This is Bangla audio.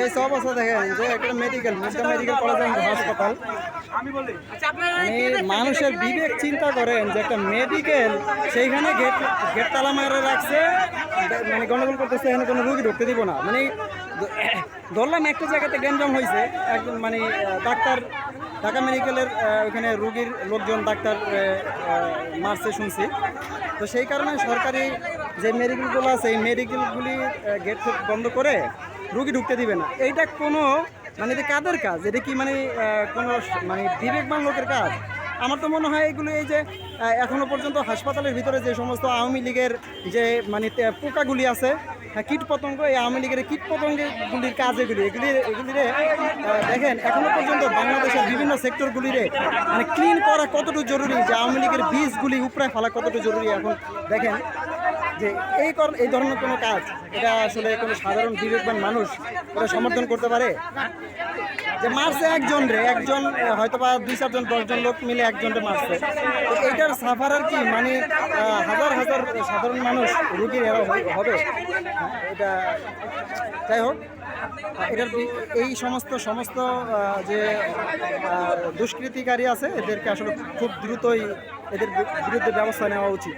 এই সব অবস্থা দেখেন যে একটা মেডিকেল কলেজ হাসপাতাল, মানুষের বিবেক চিন্তা করেন যে একটা মেডিকেল সেইখানে গেট তালা মারা রাখছে, মানে গন্ডগোল করতেছে, এখানে কোনো রুগী ঢুকতে দিব না। মানে ধরলাম একটা জায়গাতে গ্যাঞ্জাম হয়েছে, একজন মানে ডাক্তার ঢাকা মেডিকেলের ওখানে রুগীর লোকজন ডাক্তার মারছে শুনছি। তো সেই কারণে সরকারি যে মেডিকেলগুলো আছে এই মেডিকেলগুলি গেট বন্ধ করে রুগী ঢুকতে দিবে না। এইটা কোনো মানে এটা কাদের কাজ? এটা কি মানে কোনো মানে বিবেকবান লোকের কাজ? আমার তো মনে হয় এগুলো এই যে এখনো পর্যন্ত হাসপাতালের ভিতরে যে সমস্ত আওয়ামী লীগের যে মানে পোকাগুলি আছে, কীট পতঙ্গ, এই আওয়ামী লীগের কীট পতঙ্গগুলির কাজ এগুলিরে দেখেন এখনো পর্যন্ত বাংলাদেশের বিভিন্ন সেক্টরগুলিরে মানে ক্লিন করা কতটুকু জরুরি, যে আওয়ামী লীগের বীজগুলি উপরে ফেলা কতটুকু জরুরি। এখন দেখেন যে এই ধরনের কোনো কাজ এটা আসলে কোনো সাধারণ বিবেকবান মানুষ এটা সমর্থন করতে পারে? যে মারছে একজন হয়তো বা 2-4 জন 10 জন লোক মিলে একজনকে মারছে, তো এইটার সাফারার কি মানে হাজার হাজার সাধারণ মানুষ রুগীর এরা হবে? এটা যাই হোক, এটার এই সমস্ত যে দুষ্কৃতিকারী আছে এদেরকে আসলে খুব দ্রুতই এদের বিরুদ্ধে ব্যবস্থা নেওয়া উচিত।